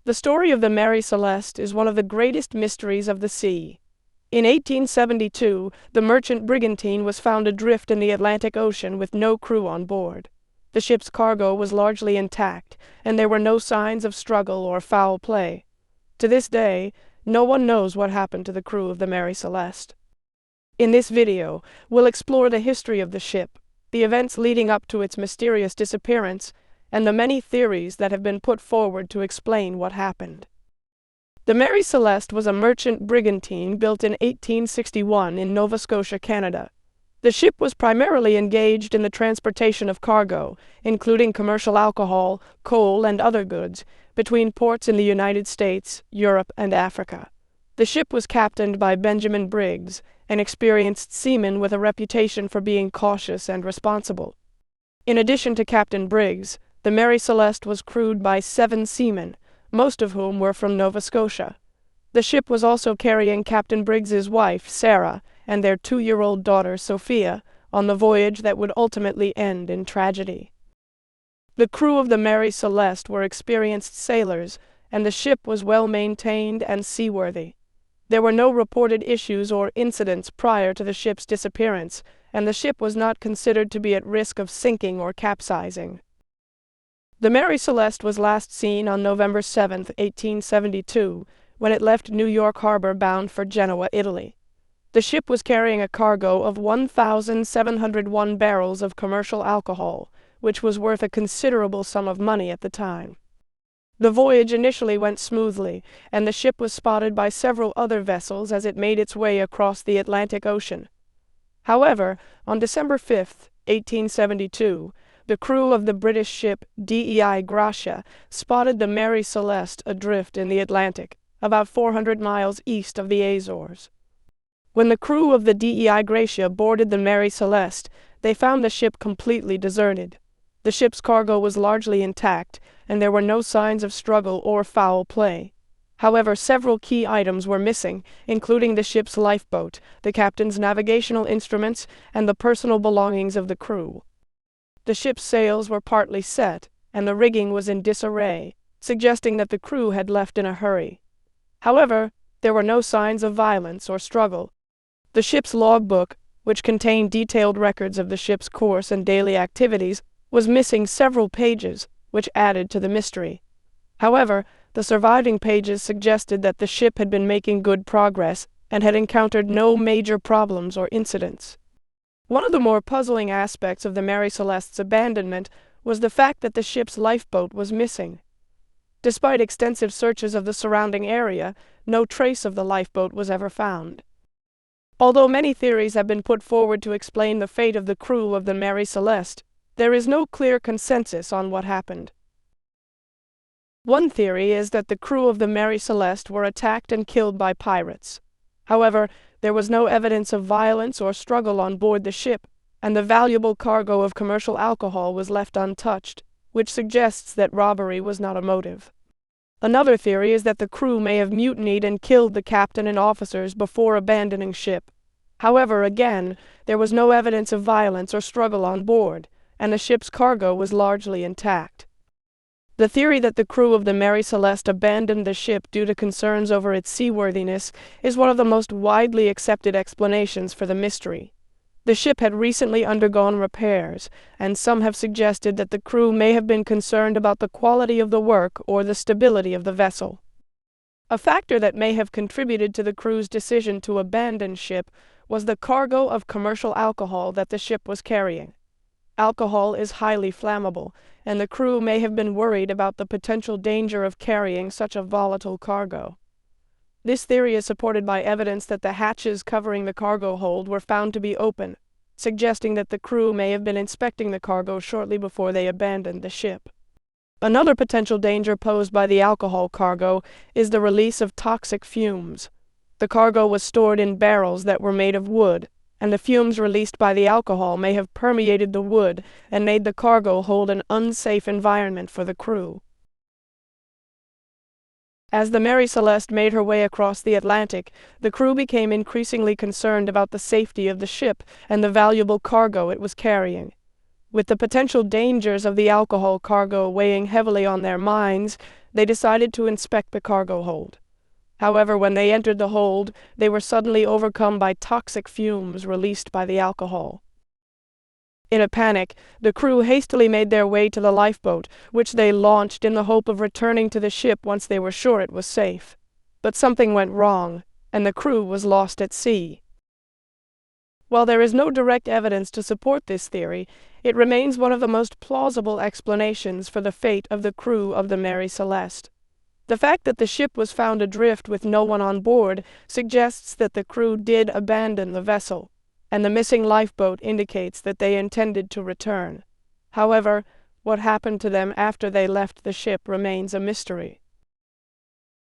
The story of the Mary Celeste is one of the greatest mysteries of the sea. In 1872, the merchant brigantine was found adrift in the Atlantic Ocean with no crew on board. The ship's cargo was largely intact, and there were no signs of struggle or foul play. To this day, no one knows what happened to the crew of the Mary Celeste. In this video, we'll explore the history of the ship, the events leading up to its mysterious disappearance, and the many theories that have been put forward to explain what happened. The Mary Celeste was a merchant brigantine built in 1861 in Nova Scotia, Canada. The ship was primarily engaged in the transportation of cargo, including commercial alcohol, coal, and other goods, between ports in the United States, Europe, and Africa. The ship was captained by Benjamin Briggs, an experienced seaman with a reputation for being cautious and responsible. In addition to Captain Briggs, the Mary Celeste was crewed by 7 seamen, most of whom were from Nova Scotia. The ship was also carrying Captain Briggs's wife, Sarah, and their 2-year-old daughter, Sophia, on the voyage that would ultimately end in tragedy. The crew of the Mary Celeste were experienced sailors, and the ship was well maintained and seaworthy. There were no reported issues or incidents prior to the ship's disappearance, and the ship was not considered to be at risk of sinking or capsizing. The Mary Celeste was last seen on November 7, 1872, when it left New York Harbor bound for Genoa, Italy. The ship was carrying a cargo of 1,701 barrels of commercial alcohol, which was worth a considerable sum of money at the time. The voyage initially went smoothly, and the ship was spotted by several other vessels as it made its way across the Atlantic Ocean. However, on December 5, 1872, the crew of the British ship Dei Gratia spotted the Mary Celeste adrift in the Atlantic, about 400 miles east of the Azores. When the crew of the Dei Gratia boarded the Mary Celeste, they found the ship completely deserted. The ship's cargo was largely intact, and there were no signs of struggle or foul play. However, several key items were missing, including the ship's lifeboat, the captain's navigational instruments, and the personal belongings of the crew. The ship's sails were partly set, and the rigging was in disarray, suggesting that the crew had left in a hurry. However, there were no signs of violence or struggle. The ship's logbook, which contained detailed records of the ship's course and daily activities, was missing several pages, which added to the mystery. However, the surviving pages suggested that the ship had been making good progress and had encountered no major problems or incidents. One of the more puzzling aspects of the Mary Celeste's abandonment was the fact that the ship's lifeboat was missing. Despite extensive searches of the surrounding area, no trace of the lifeboat was ever found. Although many theories have been put forward to explain the fate of the crew of the Mary Celeste, there is no clear consensus on what happened. One theory is that the crew of the Mary Celeste were attacked and killed by pirates. However, there was no evidence of violence or struggle on board the ship, and the valuable cargo of commercial alcohol was left untouched, which suggests that robbery was not a motive. Another theory is that the crew may have mutinied and killed the captain and officers before abandoning ship. However, again, there was no evidence of violence or struggle on board, and the ship's cargo was largely intact. The theory that the crew of the Mary Celeste abandoned the ship due to concerns over its seaworthiness is one of the most widely accepted explanations for the mystery. The ship had recently undergone repairs, and some have suggested that the crew may have been concerned about the quality of the work or the stability of the vessel. A factor that may have contributed to the crew's decision to abandon ship was the cargo of commercial alcohol that the ship was carrying. Alcohol is highly flammable, and the crew may have been worried about the potential danger of carrying such a volatile cargo. This theory is supported by evidence that the hatches covering the cargo hold were found to be open, suggesting that the crew may have been inspecting the cargo shortly before they abandoned the ship. Another potential danger posed by the alcohol cargo is the release of toxic fumes. The cargo was stored in barrels that were made of wood, and the fumes released by the alcohol may have permeated the wood and made the cargo hold an unsafe environment for the crew. As the Mary Celeste made her way across the Atlantic, the crew became increasingly concerned about the safety of the ship and the valuable cargo it was carrying. With the potential dangers of the alcohol cargo weighing heavily on their minds, they decided to inspect the cargo hold. However, when they entered the hold, they were suddenly overcome by toxic fumes released by the alcohol. In a panic, the crew hastily made their way to the lifeboat, which they launched in the hope of returning to the ship once they were sure it was safe. But something went wrong, and the crew was lost at sea. While there is no direct evidence to support this theory, it remains one of the most plausible explanations for the fate of the crew of the Mary Celeste. The fact that the ship was found adrift with no one on board suggests that the crew did abandon the vessel, and the missing lifeboat indicates that they intended to return. However, what happened to them after they left the ship remains a mystery.